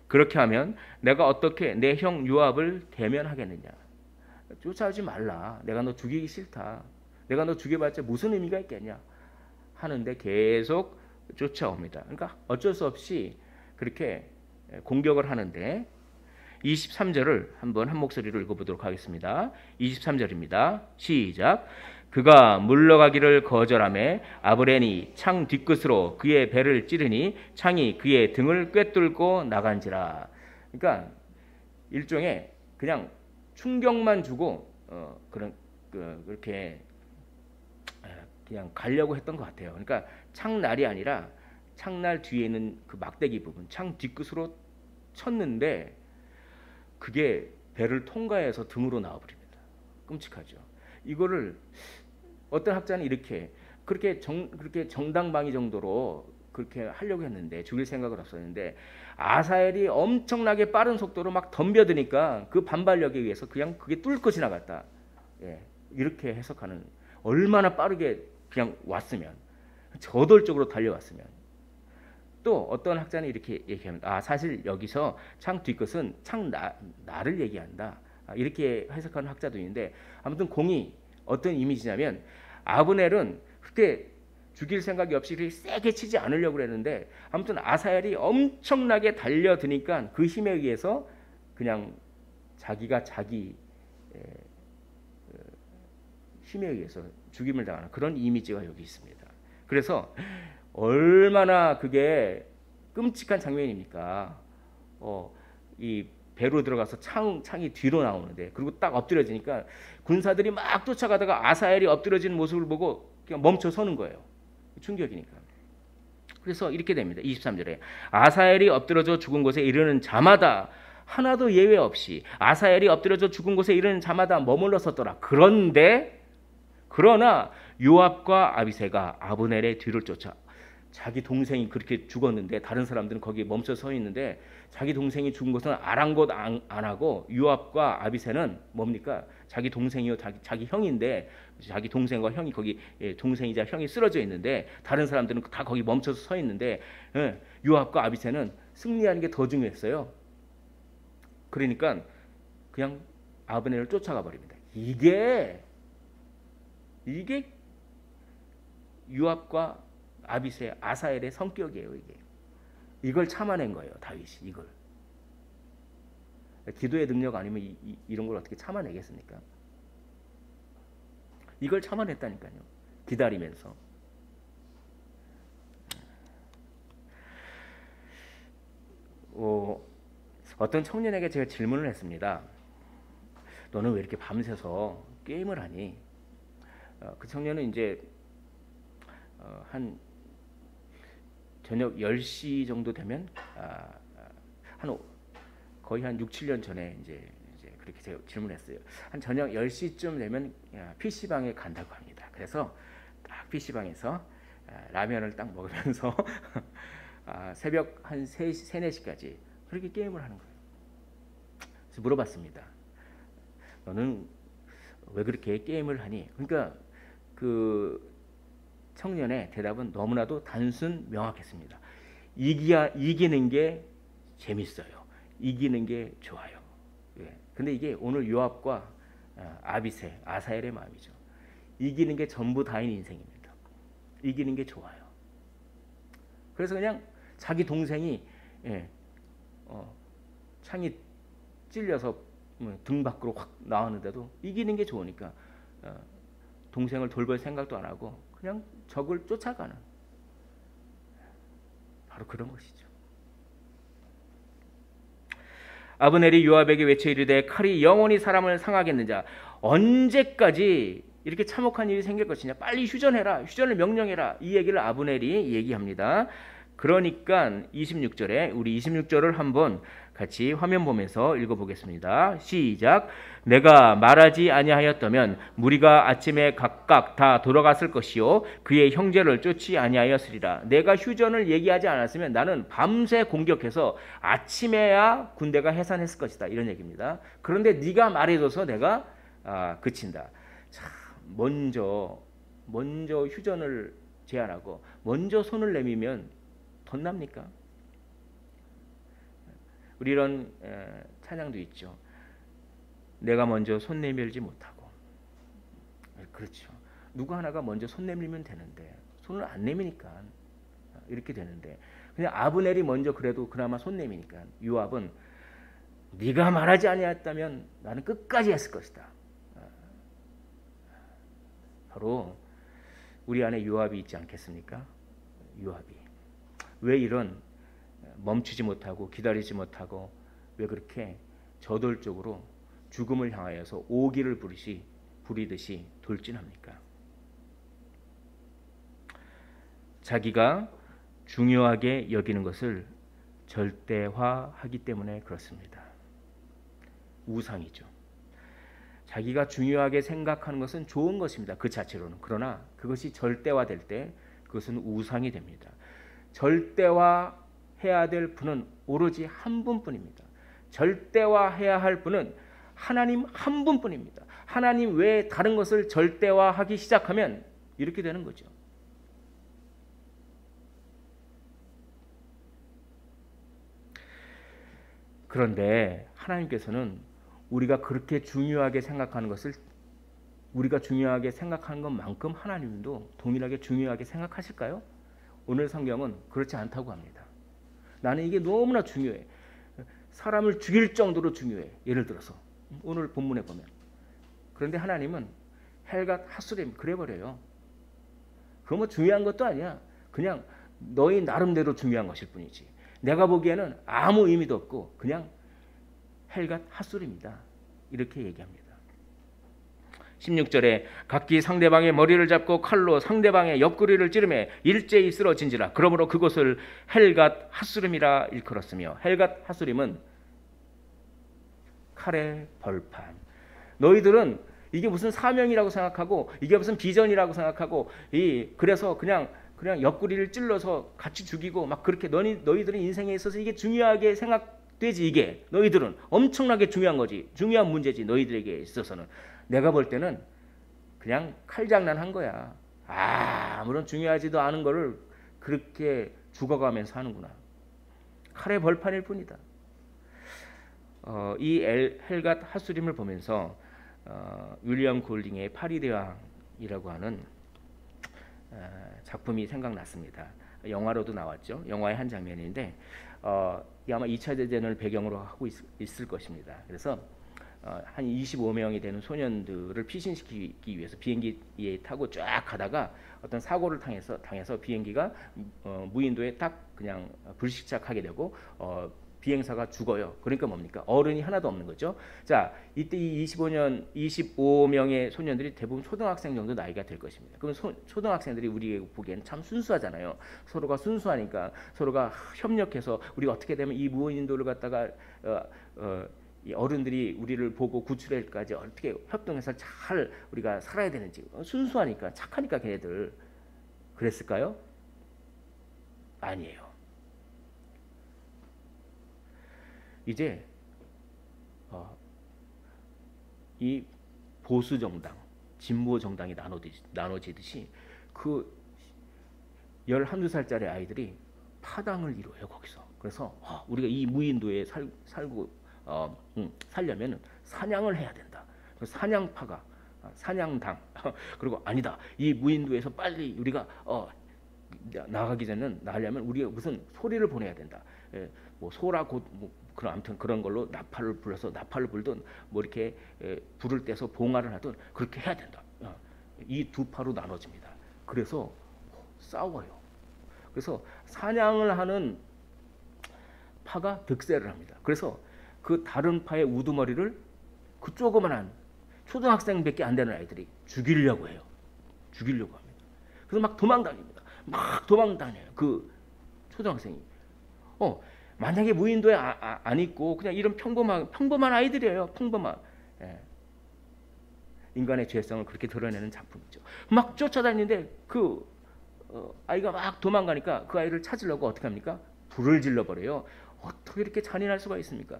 그렇게 하면 내가 어떻게 내 형 요압을 대면하겠느냐. 쫓아오지 말라. 내가 너 죽이기 싫다. 내가 너 죽여봤자 무슨 의미가 있겠냐 하는데 계속 쫓아옵니다. 그러니까 어쩔 수 없이 그렇게 공격을 하는데 23절을 한번 한 목소리로 읽어보도록 하겠습니다. 23절입니다. 시작. 그가 물러가기를 거절하며 아브넬이 창 뒤끝으로 그의 배를 찌르니 창이 그의 등을 꿰뚫고 나간지라. 그러니까 일종의 그냥 충격만 주고 그렇게 그냥 가려고 했던 것 같아요. 그러니까 창날이 아니라 창날 뒤에 있는 그 막대기 부분, 창 뒤끝으로 쳤는데 그게 배를 통과해서 등으로 나와버립니다. 끔찍하죠. 이거를 어떤 학자는 그렇게 정당방위 정도로 그렇게 하려고 했는데 죽일 생각을 없었는데 아사엘이 엄청나게 빠른 속도로 막 덤벼드니까 그 반발력에 의해서 그냥 그게 뚫고 지나갔다. 이렇게 해석하는 얼마나 빠르게 그냥 왔으면 저돌적으로 달려왔으면 또 어떤 학자는 이렇게 얘기합니다. 사실 여기서 창 뒤끝은 창나를 얘기한다. 이렇게 해석하는 학자도 있는데 아무튼 공이 어떤 이미지냐면 아브넬은 그렇게 죽일 생각이 없이 그렇게 세게 치지 않으려고 그랬는데 아무튼 아사엘이 엄청나게 달려드니까 그 힘에 의해서 그냥 자기가 자기 힘에 의해서 죽임을 당하는 그런 이미지가 여기 있습니다. 그래서 얼마나 그게 끔찍한 장면입니까? 이 배로 들어가서 창이 뒤로 나오는데 그리고 딱 엎드려지니까 군사들이 막 쫓아가다가 아사엘이 엎드려지는 모습을 보고 그냥 멈춰 서는 거예요. 충격이니까. 그래서 이렇게 됩니다. 23절에 아사엘이 엎드려져 죽은 곳에 이르는 자마다 하나도 예외 없이 아사엘이 엎드려져 죽은 곳에 이르는 자마다 머물러 섰더라. 그러나 요압과 아비새가 아브넬의 뒤를 쫓아 자기 동생이 그렇게 죽었는데 다른 사람들은 거기에 멈춰 서 있는데 자기 동생이 죽은 것은 아랑곳 안 하고 요압과 아비새는 뭡니까? 자기 동생이요 자기 형인데 자기 동생과 형이 거기 동생이자 형이 쓰러져 있는데 다른 사람들은 다 거기 멈춰서 서 있는데 요압과 아비새는 승리하는 게 더 중요했어요. 그러니까 그냥 아브넬을 쫓아가 버립니다. 이게 요압과 아비새 아사엘의 성격이에요. 이걸 참아낸 거예요. 다윗이 이걸. 기도의 능력 아니면 이런 걸 어떻게 참아내겠습니까? 이걸 참아냈다니까요. 기다리면서. 어떤 청년에게 제가 질문을 했습니다. 너는 왜 이렇게 밤새서 게임을 하니? 그 청년은 이제 한 저녁 10시 정도 되면 거의 한 6, 7년 전에 이제 그렇게 제가 질문했어요. 한 저녁 10시쯤 되면 PC방에 간다고 합니다. 그래서 딱 PC방에서 라면을 딱 먹으면서 새벽 한 3시, 4시까지 그렇게 게임을 하는 거예요. 그래서 물어봤습니다. 너는 왜 그렇게 게임을 하니? 그러니까 그 청년의 대답은 너무나도 단순 명확했습니다. 이기는 게 재밌어요. 이기는 게 좋아요. 근데 이게 오늘 요압과 아비새, 아사엘의 마음이죠. 이기는 게 전부 다인 인생입니다. 이기는 게 좋아요. 그래서 그냥 자기 동생이 창이 찔려서 등 밖으로 확 나왔는데도 이기는 게 좋으니까 동생을 돌볼 생각도 안 하고 그냥 적을 쫓아가는 바로 그런 것이죠. 아브넬이 요압에게 외쳐 이르되 칼이 영원히 사람을 상하겠느냐. 언제까지 이렇게 참혹한 일이 생길 것이냐. 빨리 휴전해라. 휴전을 명령해라. 이 얘기를 아브넬이 얘기합니다. 그러니까 26절에 우리 26절을 한번 같이 화면 보면서 읽어보겠습니다. 시작. 내가 말하지 아니하였다면 무리가 아침에 각각 다 돌아갔을 것이요 그의 형제를 쫓지 아니하였으리라. 내가 휴전을 얘기하지 않았으면 나는 밤새 공격해서 아침에야 군대가 해산했을 것이다. 이런 얘기입니다. 그런데 네가 말해줘서 내가 그친다. 자, 먼저 휴전을 제안하고 먼저 손을 내밀면 덧납니까? 우리 이런 찬양도 있죠. 내가 먼저 손 내밀지 못하고. 그렇죠. 누구 하나가 먼저 손 내밀면 되는데 손을 안 내미니까 이렇게 되는데 그냥 아브넬이 먼저 그래도 그나마 손 내미니까 요압은 네가 말하지 아니했다면 나는 끝까지 했을 것이다. 바로 우리 안에 요압이 있지 않겠습니까? 요압이 왜 이런 멈추지 못하고 기다리지 못하고 왜 그렇게 저돌적으로 죽음을 향하여서 오기를 부리듯이 돌진합니까? 자기가 중요하게 여기는 것을 절대화하기 때문에 그렇습니다. 우상이죠. 자기가 중요하게 생각하는 것은 좋은 것입니다. 그 자체로는. 그러나 그것이 절대화될 때 그것은 우상이 됩니다. 절대화해야 될 분은 오로지 한 분뿐입니다. 절대화해야 할 분은 하나님 한 분뿐입니다. 하나님 외에 다른 것을 절대화하기 시작하면 이렇게 되는 거죠. 그런데 하나님께서는 우리가 그렇게 중요하게 생각하는 것을 우리가 중요하게 생각하는 것만큼 하나님도 동일하게 중요하게 생각하실까요? 오늘 성경은 그렇지 않다고 합니다. 나는 이게 너무나 중요해. 사람을 죽일 정도로 중요해. 예를 들어서 오늘 본문에 보면. 그런데 하나님은 헬갓 핫수림 그래버려요. 그거 뭐 중요한 것도 아니야. 그냥 너희 나름대로 중요한 것일 뿐이지. 내가 보기에는 아무 의미도 없고 그냥 헬갓 핫술입니다. 이렇게 얘기합니다. 16절에 각기 상대방의 머리를 잡고 칼로 상대방의 옆구리를 찌르매 일제히 쓰러진지라. 그러므로 그곳을 헬갓 핫수림이라 일컬었으며 헬갓 핫수림은 칼의 벌판. 너희들은 이게 무슨 사명이라고 생각하고 이게 무슨 비전이라고 생각하고 그래서 그냥 옆구리를 찔러서 같이 죽이고 막 그렇게 너희들은 인생에 있어서 이게 중요하게 생각되지. 이게 너희들은 엄청나게 중요한 거지. 중요한 문제지. 너희들에게 있어서는. 내가 볼 때는 그냥 칼장난한 거야. 아무런 중요하지도 않은 거를 그렇게 죽어가면서 하는구나. 칼의 벌판일 뿐이다. 이 헬갓 핫수림을 보면서 윌리엄 골딩의 파리대왕이라고 하는 작품이 생각났습니다. 영화로도 나왔죠. 영화의 한 장면인데 이게 아마 2차 대전을 배경으로 하고 있을 것입니다. 그래서 한 25명이 되는 소년들을 피신시키기 위해서 비행기에 타고 쫙 가다가 어떤 사고를 당해서 비행기가 무인도에 딱 그냥 불식착하게 되고 비행사가 죽어요. 그러니까 뭡니까? 어른이 하나도 없는 거죠. 자, 이때 이 25명의 소년들이 대부분 초등학생 정도 나이가 될 것입니다. 그럼 초등학생들이 우리에게 보기에는 참 순수하잖아요. 서로가 순수하니까 서로가 협력해서 우리가 어떻게 되면 이 무인도를 갖다가 이 어른들이 우리를 보고 구출할까지 어떻게 협동해서 잘 우리가 살아야 되는지 순수하니까 착하니까 걔네들 그랬을까요? 아니에요. 이제 이 보수 정당, 진보 정당이 나눠지듯이 그 11~12살짜리 아이들이 파당을 이뤄요 거기서. 그래서 우리가 이 무인도에 살려면 사냥을 해야 된다. 사냥파가 사냥당 그리고 아니다. 이 무인도에서 빨리 우리가 나가기 전에 나가려면 우리가 무슨 소리를 보내야 된다. 뭐 소라 그럼 아무튼 그런 걸로 나팔을 불든 뭐 이렇게 불을 떼서 봉화를 하든 그렇게 해야 된다. 이 두 파로 나눠집니다. 그래서 싸워요. 그래서 사냥을 하는 파가 득세를 합니다. 그래서 그 다른 파의 우두머리를 그 조그만한 초등학생밖에 안 되는 아이들이 죽이려고 해요. 죽이려고 합니다. 그래서 막 도망다닙니다. 막 도망다녀요. 그 초등학생이. 만약에 무인도에 안 있고 그냥 이런 평범한 아이들이에요. 평범한. 예. 인간의 죄성을 그렇게 드러내는 작품이죠. 막 쫓아다니는데 그 아이가 막 도망가니까 그 아이를 찾으려고 어떻게 합니까? 불을 질러버려요. 어떻게 이렇게 잔인할 수가 있습니까?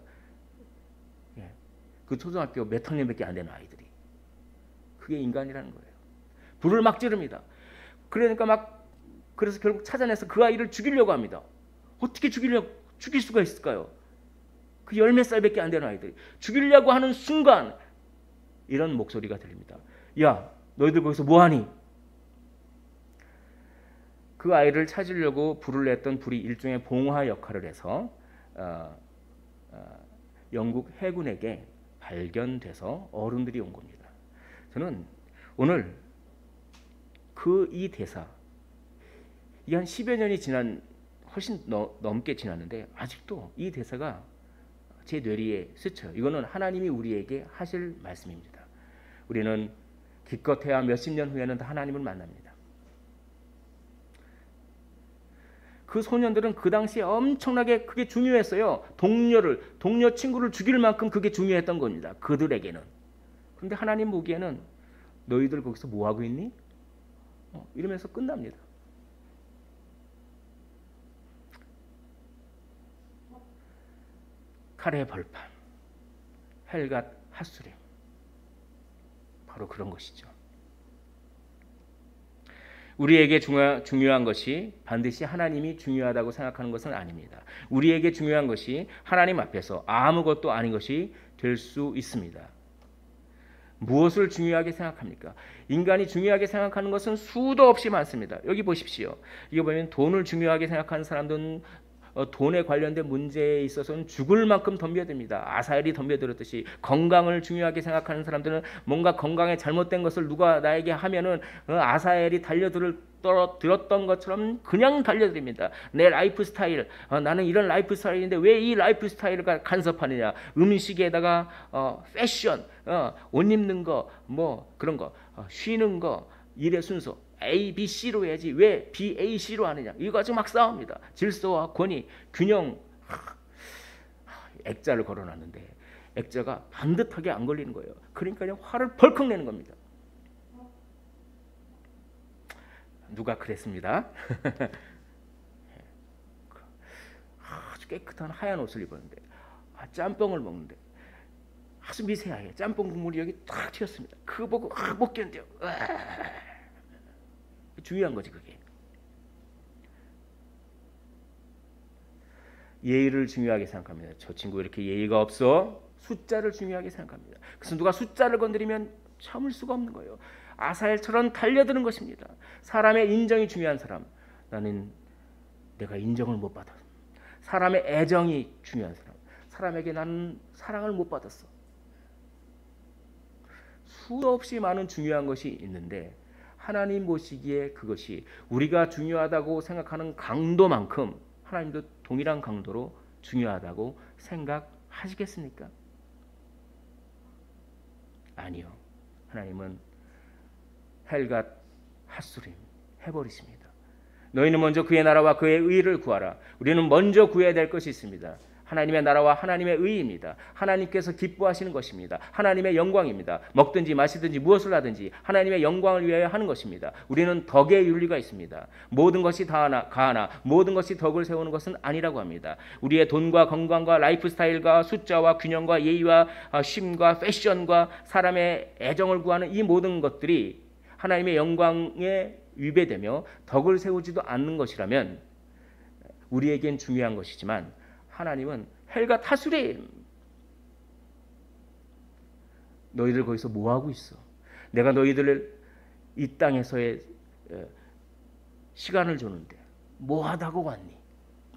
예. 그 초등학교 몇 학년밖에 안 되는 아이들이. 그게 인간이라는 거예요. 불을 막 지릅니다. 그러니까 그래서 결국 찾아내서 그 아이를 죽이려고 합니다. 어떻게 죽일 수가 있을까요? 그 열 몇 살밖에 안 되는 아이들이. 죽이려고 하는 순간 이런 목소리가 들립니다. 야, 너희들 거기서 뭐하니? 그 아이를 찾으려고 불을 냈던 불이 일종의 봉화 역할을 해서 영국 해군에게 발견돼서 어른들이 온 겁니다. 저는 오늘 이 대사, 이게 한 10여 년이 훨씬 넘게 지났는데 아직도 이 대사가 제 뇌리에 스쳐요. 이거는 하나님이 우리에게 하실 말씀입니다. 우리는 기껏해야 몇십 년 후에는 하나님을 만납니다. 그 소년들은 그 당시에 엄청나게 그게 중요했어요. 동료 친구를 죽일 만큼 그게 중요했던 겁니다. 그들에게는. 그런데 하나님 보기에는 너희들 거기서 뭐 하고 있니? 이러면서 끝납니다. 칼의 벌판, 헬갓 핫수림, 바로 그런 것이죠. 우리에게 중요한 것이 반드시 하나님이 중요하다고 생각하는 것은 아닙니다. 우리에게 중요한 것이 하나님 앞에서 아무것도 아닌 것이 될 수 있습니다. 무엇을 중요하게 생각합니까? 인간이 중요하게 생각하는 것은 수도 없이 많습니다. 여기 보십시오. 이거 보면 돈을 중요하게 생각하는 사람들은 돈에 관련된 문제에 있어서는 죽을 만큼 덤벼듭니다. 아사엘이 덤벼들었듯이 건강을 중요하게 생각하는 사람들은 뭔가 건강에 잘못된 것을 누가 나에게 하면은 아사엘이 들었던 것처럼 그냥 달려듭니다. 내 라이프 스타일, 나는 이런 라이프 스타일인데 왜 이 라이프 스타일을 간섭하느냐? 음식에다가 패션, 옷 입는 거, 뭐 그런 거, 쉬는 거, 일의 순서. A, B, C로 해야지 왜 B, A, C로 하느냐. 이거 가지고 막 싸웁니다. 질서와 권위, 균형. 액자를 걸어놨는데 액자가 반듯하게 안 걸리는 거예요. 그러니까 그냥 화를 벌컥 내는 겁니다. 누가 그랬습니다. 아주 깨끗한 하얀 옷을 입었는데 짬뽕을 먹는데 아주 미세하게 짬뽕 국물이 여기 탁 튀었습니다. 그거 보고 못 견뎌요. 중요한 거지 그게. 예의를 중요하게 생각합니다. 저 친구 왜 이렇게 예의가 없어? 숫자를 중요하게 생각합니다. 그래서 누가 숫자를 건드리면 참을 수가 없는 거예요. 아사엘처럼 달려드는 것입니다. 사람의 인정이 중요한 사람. 내가 인정을 못 받아. 사람의 애정이 중요한 사람. 사람에게 나는 사랑을 못 받았어. 수없이 많은 중요한 것이 있는데 하나님 보시기에 그것이 우리가 중요하다고 생각하는 강도만큼 하나님도 동일한 강도로 중요하다고 생각하시겠습니까? 아니요. 하나님은 헬갓 핫수림 해버리십니다. 너희는 먼저 그의 나라와 그의 의를 구하라. 우리는 먼저 구해야 될 것이 있습니다. 하나님의 나라와 하나님의 의입니다. 하나님께서 기뻐하시는 것입니다. 하나님의 영광입니다. 먹든지 마시든지 무엇을 하든지 하나님의 영광을 위하여 하는 것입니다. 우리는 덕의 윤리가 있습니다. 모든 것이 가하나 모든 것이 덕을 세우는 것은 아니라고 합니다. 우리의 돈과 건강과 라이프 스타일과 숫자와 균형과 예의와 쉼과 패션과 사람의 애정을 구하는 이 모든 것들이 하나님의 영광에 위배되며 덕을 세우지도 않는 것이라면 우리에겐 중요한 것이지만 하나님은 헬갓 핫수림. 너희들 거기서 뭐하고 있어? 내가 너희들을 이 땅에서의 시간을 주는데 뭐하다고 왔니?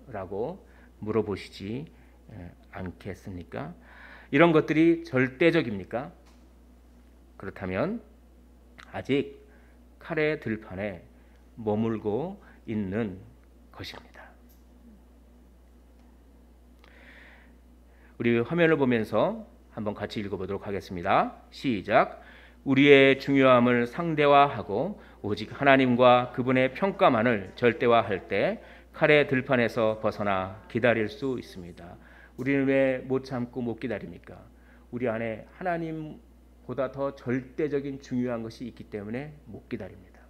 라고 물어보시지 않겠습니까? 이런 것들이 절대적입니까? 그렇다면 아직 칼의 들판에 머물고 있는 것입니다. 우리 화면을 보면서 한번 같이 읽어보도록 하겠습니다. 시작. 우리의 중요함을 상대화하고 오직 하나님과 그분의 평가만을 절대화할 때 칼의 들판에서 벗어나 기다릴 수 있습니다. 우리는 왜 못 참고 못 기다립니까? 우리 안에 하나님보다 더 절대적인 중요한 것이 있기 때문에 못 기다립니다.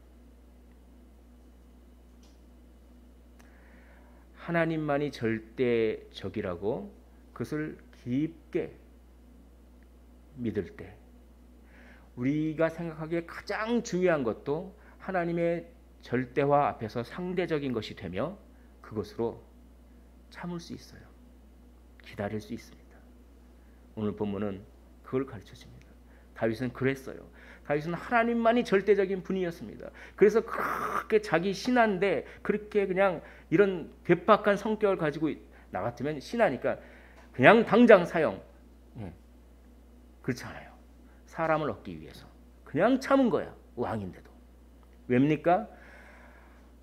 하나님만이 절대적이라고 그것을 깊게 믿을 때 우리가 생각하기에 가장 중요한 것도 하나님의 절대화 앞에서 상대적인 것이 되며 그것으로 참을 수 있어요. 기다릴 수 있습니다. 오늘 본문은 그걸 가르쳐줍니다. 다윗은 그랬어요. 다윗은 하나님만이 절대적인 분이었습니다. 그래서 그렇게 자기 신하인데 그렇게 그냥 이런 괴팍한 성격을 가지고 나 같으면 신하니까 그냥 당장 사형. 그렇지 않아요. 사람을 얻기 위해서 그냥 참은 거야. 왕인데도. 왜입니까?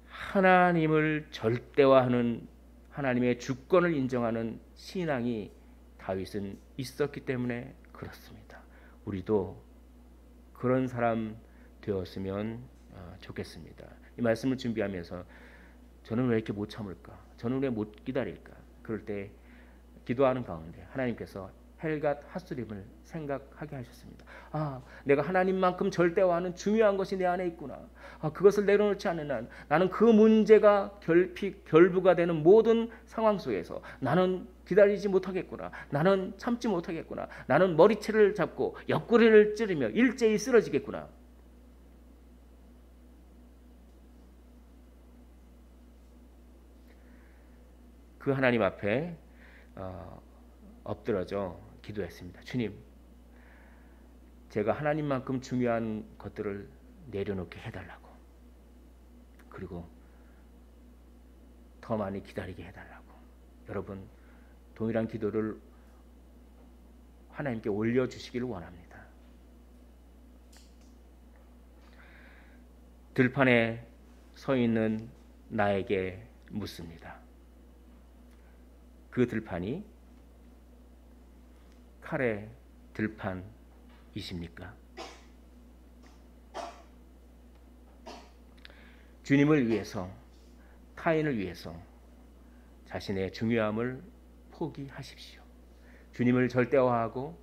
하나님을 절대화하는 하나님의 주권을 인정하는 신앙이 다윗은 있었기 때문에 그렇습니다. 우리도 그런 사람 되었으면 좋겠습니다. 이 말씀을 준비하면서 저는 왜 이렇게 못 참을까? 저는 왜 못 기다릴까? 그럴 때 기도하는 가운데 하나님께서 헬갓 핫수림을 생각하게 하셨습니다. 내가 하나님만큼 절대화하는 중요한 것이 내 안에 있구나. 그것을 내려놓지 않는 나는 그 문제가 결부가 되는 모든 상황 속에서 나는 기다리지 못하겠구나. 나는 참지 못하겠구나. 나는 머리채를 잡고 옆구리를 찌르며 일제히 쓰러지겠구나. 그 하나님 앞에 엎드러져 기도했습니다. 주님, 제가 하나님만큼 중요한 것들을 내려놓게 해달라고. 그리고 더 많이 기다리게 해달라고. 여러분, 동일한 기도를 하나님께 올려주시기를 원합니다. 들판에 서 있는 나에게 묻습니다. 그 들판이 칼의 들판이십니까? 주님을 위해서, 타인을 위해서 자신의 중요함을 포기하십시오. 주님을 절대화하고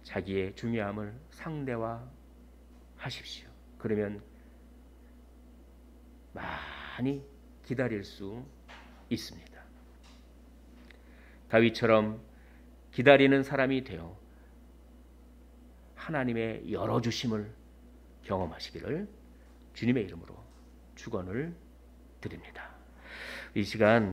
자기의 중요함을 상대화하십시오. 그러면 많이 기다릴 수 있습니다. 다윗처럼 기다리는 사람이 되어 하나님의 열어주심을 경험하시기를 주님의 이름으로 축원을 드립니다. 이 시간